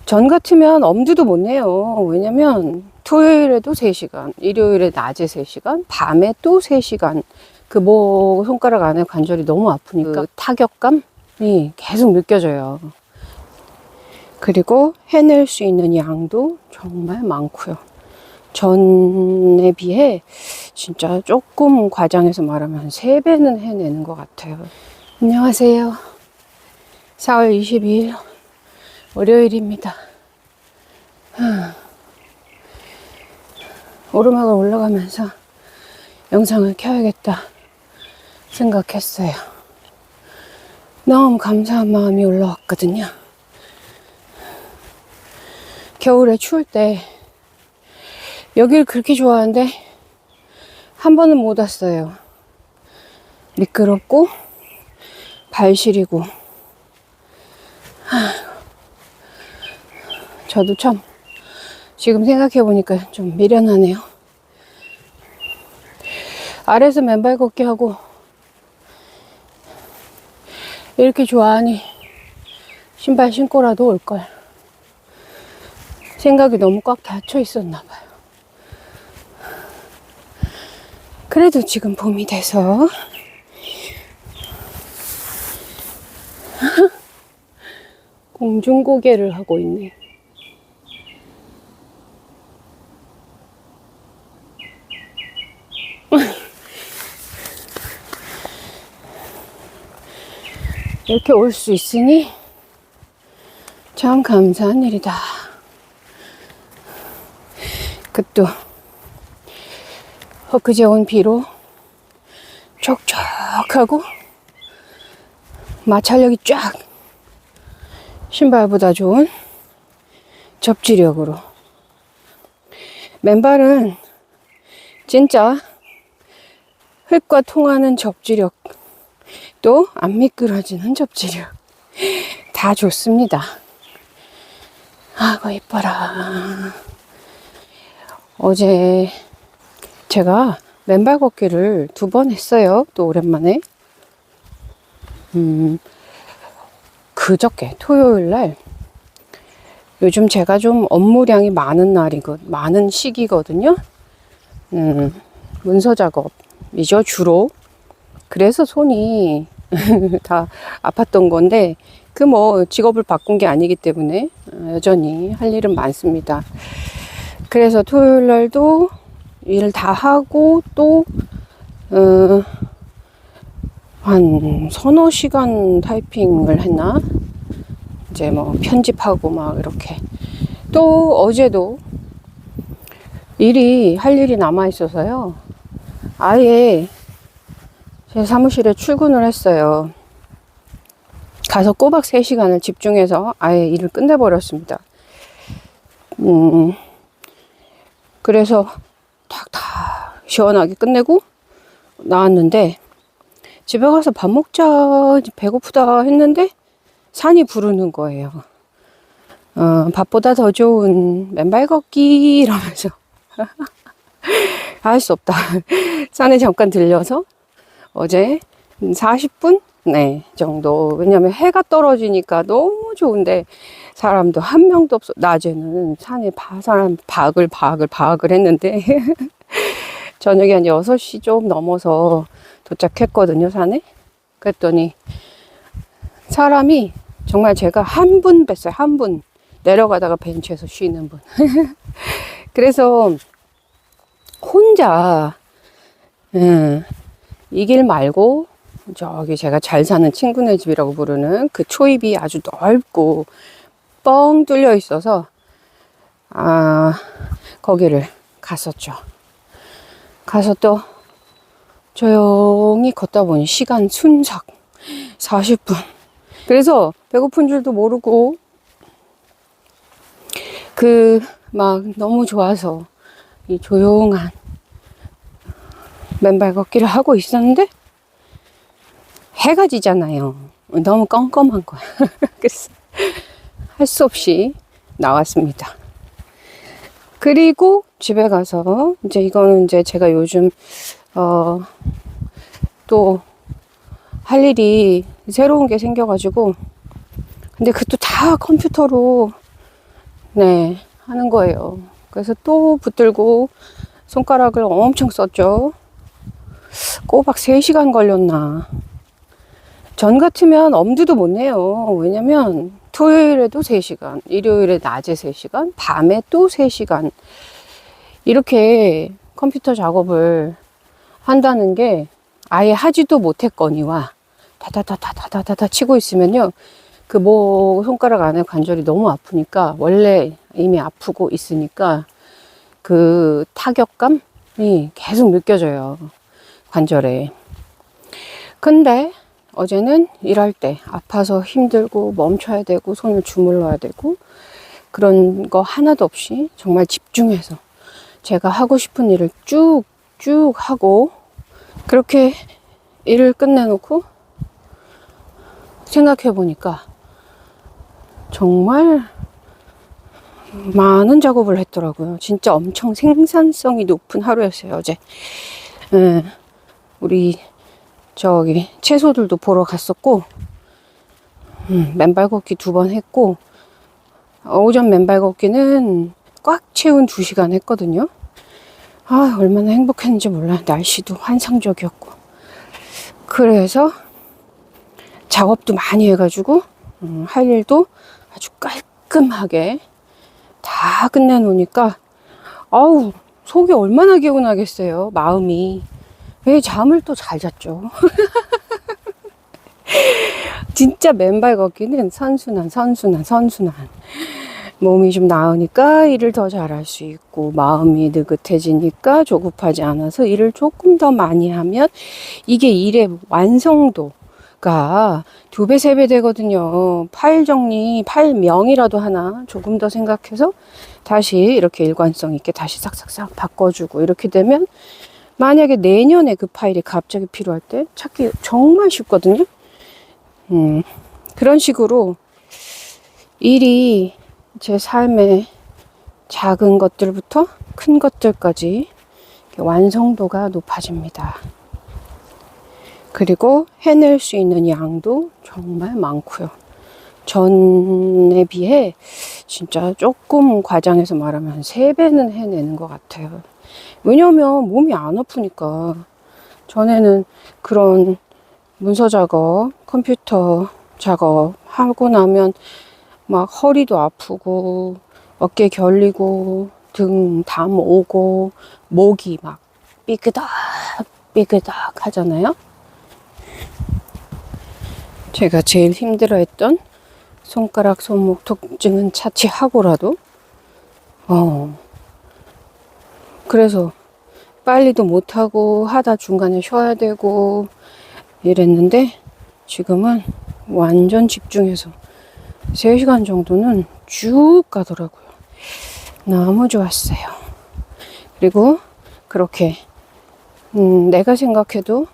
전 같으면 엄두도 못 내요. 왜냐면 토요일에도 3시간, 일요일에 낮에 3시간, 밤에 또 3시간. 손가락 안에 관절이 너무 아프니까 타격감이 계속 느껴져요. 그리고 해낼 수 있는 양도 정말 많고요. 전에 비해 진짜 조금 과장해서 말하면 한 3배는 해내는 것 같아요. 안녕하세요. 4월 22일 월요일입니다. 오르막을 올라가면서 영상을 켜야겠다 생각했어요. 너무 감사한 마음이 올라왔거든요. 겨울에 추울 때 여기를 그렇게 좋아하는데 한 번은 못 왔어요. 미끄럽고 발 시리고. 저도 참 지금 생각해보니까 좀 미련하네요. 아래에서 맨발 걷기 하고 이렇게 좋아하니 신발 신고라도 올걸. 생각이 너무 꽉 닫혀 있었나봐요. 그래도 지금 봄이 돼서 공중고개를 하고 있네. 이렇게 올 수 있으니 참 감사한 일이다. 그것도 엊그제 온 비로 촉촉하고 마찰력이 쫙 신발보다 좋은 접지력으로. 맨발은 진짜 흙과 통하는 접지력, 또 안 미끄러지는 접지력 다 좋습니다. 아이고 이뻐라. 어제 제가 맨발 걷기를 2번 했어요. 또 오랜만에. 그저께 토요일날, 요즘 제가 좀 업무량이 많은 많은 시기거든요. 문서 작업이죠, 주로. 그래서 손이 다 아팠던 건데, 직업을 바꾼 게 아니기 때문에 여전히 할 일은 많습니다. 그래서 토요일 날도 일 다 하고 또 한 서너 시간 타이핑을 했나? 이제 편집하고 막 이렇게. 또 어제도 할 일이 남아 있어서요. 아예 제 사무실에 출근을 했어요. 가서 꼬박 3시간을 집중해서 아예 일을 끝내버렸습니다. 그래서 탁탁 시원하게 끝내고 나왔는데, 집에 가서 밥 먹자, 배고프다 했는데 산이 부르는 거예요. 밥보다 더 좋은 맨발 걷기 이러면서 할 수 없다. 산에 잠깐 들려서 어제 40분? 네, 정도. 왜냐면 해가 떨어지니까 너무 좋은데 사람도 한 명도 없어. 낮에는 산에 사람 바글 했는데 저녁에 한 6시 좀 넘어서 도착했거든요, 산에. 그랬더니 사람이 정말 제가 한 분 뵀어요. 한 분. 내려가다가 벤치에서 쉬는 분. 그래서 혼자 이 길 말고 저기 제가 잘 사는 친구네 집이라고 부르는 그 초입이 아주 넓고 뻥 뚫려 있어서 거기를 갔었죠. 가서 또 조용히 걷다 보니 시간 순삭 40분. 그래서 배고픈 줄도 모르고 너무 좋아서 이 조용한 맨발 걷기를 하고 있었는데 해가 지잖아요. 너무 껌껌한 거야. 그래서 할 수 없이 나왔습니다. 그리고 집에 가서 이거는 제가 요즘 또 할 일이 새로운 게 생겨가지고, 근데 그것도 다 컴퓨터로 네, 하는 거예요. 그래서 또 붙들고 손가락을 엄청 썼죠. 꼬박 3시간 걸렸나. 전 같으면 엄두도 못 내요. 왜냐면 토요일에도 3시간, 일요일에 낮에 3시간, 밤에 또 3시간. 이렇게 컴퓨터 작업을 한다는 게 아예 하지도 못했거니와 다다다다다다다 치고 있으면요. 그 손가락 안에 관절이 너무 아프니까, 원래 이미 아프고 있으니까 그 타격감이 계속 느껴져요. 관절에. 근데 어제는 일할 때 아파서 힘들고 멈춰야 되고 손을 주물러야 되고 그런 거 하나도 없이 정말 집중해서 제가 하고 싶은 일을 쭉쭉 하고, 그렇게 일을 끝내놓고 생각해 보니까 정말 많은 작업을 했더라고요. 진짜 엄청 생산성이 높은 하루였어요, 어제. 예, 우리 저기 채소들도 보러 갔었고, 맨발 걷기 2번 했고, 오전 맨발 걷기는 꽉 채운 2시간 했거든요. 아, 얼마나 행복했는지 몰라. 날씨도 환상적이었고. 그래서 작업도 많이 해가지고 할 일도 아주 깔끔하게 다 끝내놓으니까 아우, 속이 얼마나 개운하겠어요. 마음이. 왜 잠을 또 잘 잤죠. 진짜 맨발 걷기는 선순환. 몸이 좀 나으니까 일을 더 잘할 수 있고, 마음이 느긋해지니까 조급하지 않아서 일을 조금 더 많이 하면 이게 일의 완성도가 2배, 3배 되거든요. 파일 정리, 파일 명이라도 하나 조금 더 생각해서 다시 이렇게 일관성 있게 다시 싹싹싹 바꿔주고, 이렇게 되면 만약에 내년에 그 파일이 갑자기 필요할 때 찾기 정말 쉽거든요. 그런 식으로 일이 제 삶의 작은 것들부터 큰 것들까지 완성도가 높아집니다. 그리고 해낼 수 있는 양도 정말 많고요. 전에 비해 진짜 조금 과장해서 말하면 한 3배는 해내는 것 같아요. 왜냐면 몸이 안 아프니까. 전에는 그런 문서 작업, 컴퓨터 작업 하고 나면 막 허리도 아프고 어깨 결리고 등 담 오고 목이 막 삐그덕 삐그덕 하잖아요. 제가 제일 힘들어했던 손가락 손목 통증은 차치하고라도 그래서 빨리도 못하고 하다 중간에 쉬어야 되고 이랬는데, 지금은 완전 집중해서 3시간 정도는 쭉 가더라고요. 너무 좋았어요. 그리고 그렇게 내가 생각해도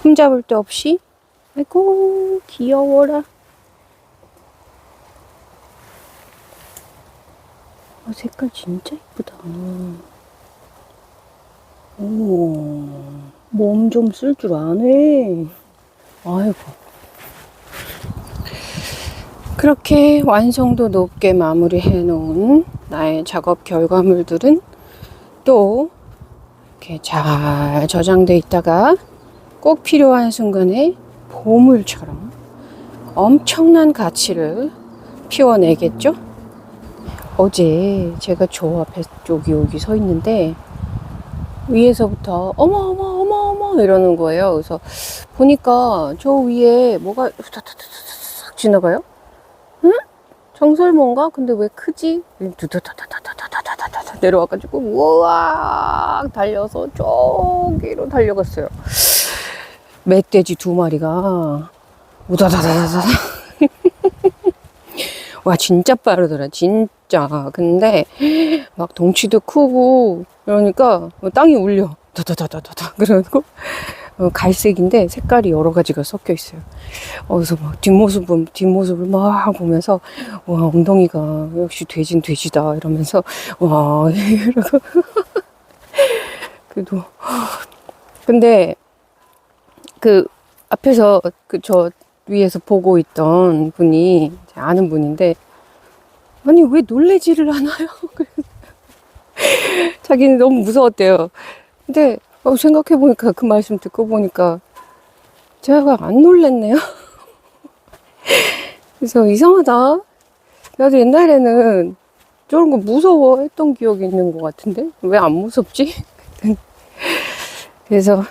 흠잡을 데 없이, 아이고 귀여워라. 색깔 진짜 이쁘다. 오, 몸 좀 쓸 줄 아네. 아이고. 그렇게 완성도 높게 마무리해 놓은 나의 작업 결과물들은 또 이렇게 잘 저장돼 있다가 꼭 필요한 순간에 보물처럼 엄청난 가치를 피워내겠죠? 어제 제가 저 앞에 여기 서 있는데 위에서부터 어머 이러는 거예요. 그래서 보니까 저 위에 뭐가 싹 지나가요? 응? 정설몬가? 근데 왜 크지? 두두다다다다다다다다 내려와가지고 우와 달려서 저기로 달려갔어요. 멧돼지 2마리가 우다다다다다. 와, 진짜 빠르더라, 진짜. 근데 막 덩치도 크고 그러니까 땅이 울려. 다다다다다. 그러고 갈색인데 색깔이 여러 가지가 섞여 있어요. 그래서 막 뒷모습을 막 보면서 와, 엉덩이가 역시 돼진 돼지다 이러면서 와 이러고 그래도 근데 그 앞에서 저 위에서 보고 있던 분이 아는 분인데 아니, 왜 놀래지를 않아요? 자기는 너무 무서웠대요. 근데, 생각해보니까 그 말씀 듣고 보니까 제가 안 놀랬네요. 그래서 이상하다. 나도 옛날에는 저런 거 무서워했던 기억이 있는 것 같은데 왜 안 무섭지? 그래서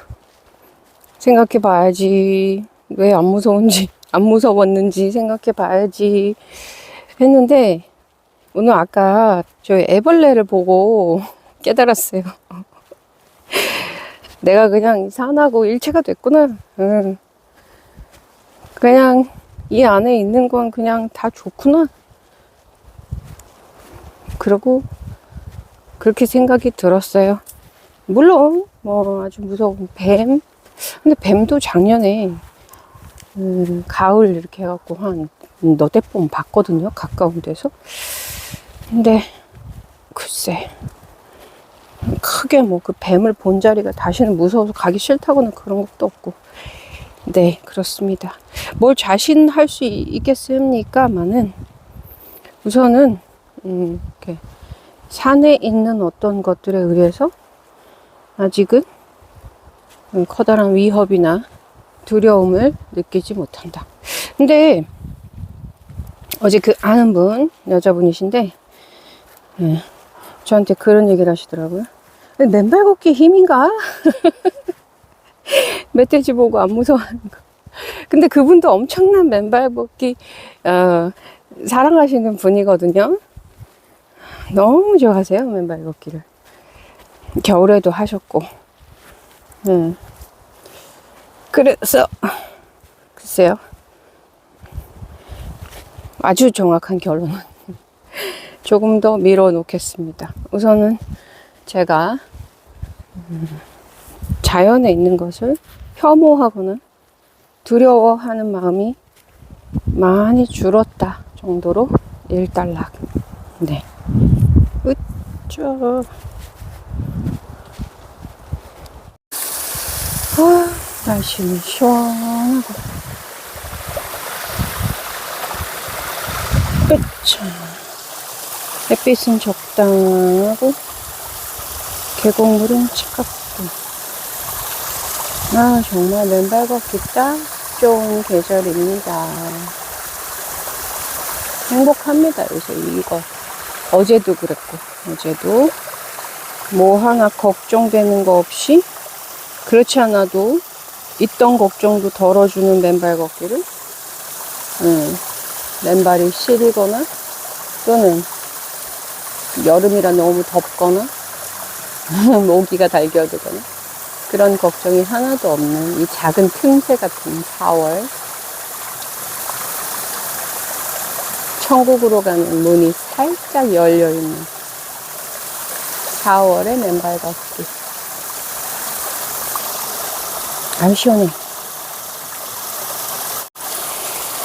생각해 봐야지. 왜 안 무서운지, 안 무서웠는지 생각해 봐야지 했는데 오늘 아까 저희 애벌레를 보고 깨달았어요. 내가 그냥 산하고 일체가 됐구나. 응. 그냥 이 안에 있는 건 그냥 다 좋구나. 그러고 그렇게 생각이 들었어요. 물론 뭐 아주 무서운 뱀. 근데 뱀도 작년에 가을 이렇게 해갖고 한 너댓 번 봤거든요. 가까운 데서. 근데 글쎄 크게 뭐 그 뱀을 본 자리가 다시는 무서워서 가기 싫다거나 그런 것도 없고. 네, 그렇습니다. 뭘 자신할 수 있겠습니까마는 우선은 이렇게 산에 있는 어떤 것들에 의해서 아직은 커다란 위협이나 두려움을 느끼지 못한다. 근데 어제 그 아는 분, 여자분이신데 저한테 그런 얘기를 하시더라고요. 맨발 걷기 힘인가? 멧돼지 보고 안 무서워하는 거. 근데 그분도 엄청난 맨발 걷기 사랑하시는 분이거든요. 너무 좋아하세요, 맨발 걷기를. 겨울에도 하셨고. 그래서 글쎄요. 아주 정확한 결론은 조금 더 미뤄 놓겠습니다. 우선은 제가 자연에 있는 것을 혐오하거나 두려워하는 마음이 많이 줄었다 정도로 일단락. 네. 으쌰. 날씨는 시원하고. 으쌰. 햇빛은 적당하고 계곡물은 차갑고. 정말 맨발 걷기 딱 좋은 계절입니다. 행복합니다, 요새 이거. 어제도 그랬고, 어제도 뭐 하나 걱정되는 거 없이, 그렇지 않아도 있던 걱정도 덜어주는 맨발 걷기를, 맨발이 시리거나, 또는 여름이라 너무 덥거나, 모기가 달겨들거나, 그런 걱정이 하나도 없는 이 작은 틈새 같은 4월. 천국으로 가는 문이 살짝 열려있는 4월의 맨발 걷기. 아주 시원해.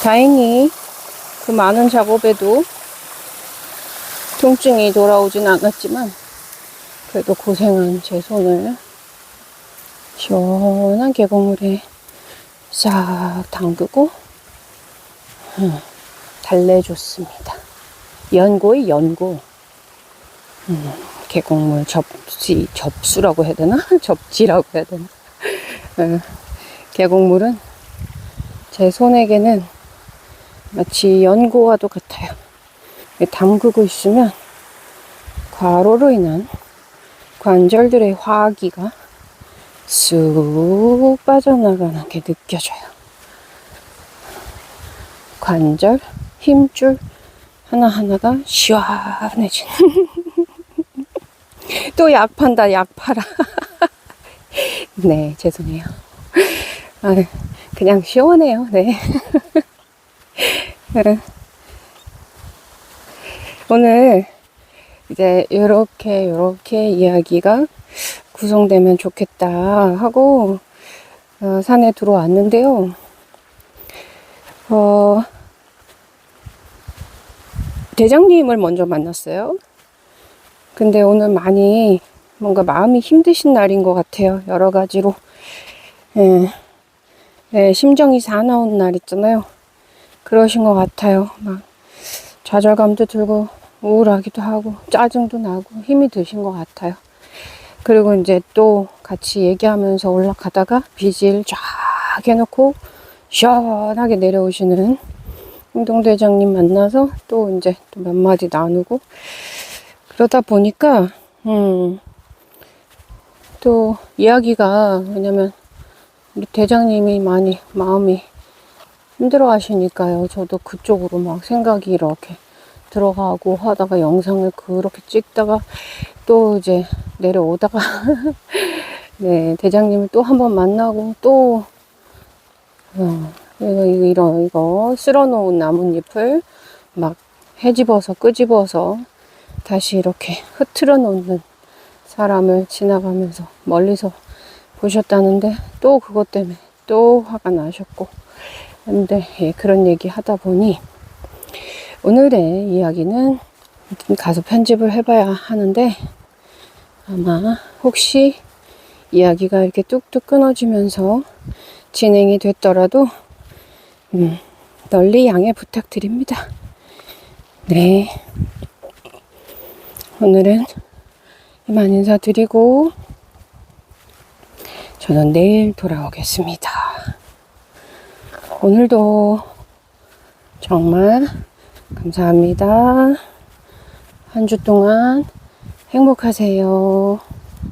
다행히 그 많은 작업에도 통증이 돌아오진 않았지만 그래도 고생한 제 손을 시원한 계곡물에 싹 담그고 달래줬습니다. 연고의 연고. 계곡물 접수라고 해야 되나? 접지라고 해야 되나? 계곡물은 제 손에게는 마치 연고와도 같아요. 담그고 있으면 과로로 인한 관절들의 화기가 쑥 빠져나가는 게 느껴져요. 관절, 힘줄 하나하나가 시원해지는. 또 약 판다, 약 팔아. 네, 죄송해요. 그냥 시원해요, 네. 오늘 이제 요렇게 이야기가 구성되면 좋겠다 하고 산에 들어왔는데요. 대장님을 먼저 만났어요. 근데 오늘 많이 뭔가 마음이 힘드신 날인 것 같아요. 여러 가지로. 네, 심정이 사나운 날 있잖아요. 그러신 것 같아요. 막 좌절감도 들고 우울하기도 하고 짜증도 나고 힘이 드신 것 같아요. 그리고 이제 또 같이 얘기하면서 올라가다가 비질 쫙 해놓고 시원하게 내려오시는 행동대장님 만나서 또 이제 또 몇 마디 나누고 그러다 보니까 또 이야기가, 왜냐면 우리 대장님이 많이 마음이 힘들어 하시니까요. 저도 그쪽으로 막 생각이 이렇게 들어가고 하다가 영상을 그렇게 찍다가 또 이제 내려오다가 네, 대장님을 또 한 번 만나고 또 이거 쓸어놓은 나뭇잎을 막 헤집어서 끄집어서 다시 이렇게 흐트러 놓는 사람을 지나가면서 멀리서 보셨다는데 또 그것 때문에 또 화가 나셨고. 근데 예, 그런 얘기 하다 보니 오늘의 이야기는 가서 편집을 해봐야 하는데, 아마 혹시 이야기가 이렇게 뚝뚝 끊어지면서 진행이 됐더라도 널리 양해 부탁드립니다. 네, 오늘은 이만 인사드리고 저는 내일 돌아오겠습니다. 오늘도 정말 감사합니다. 한 주 동안 행복하세요.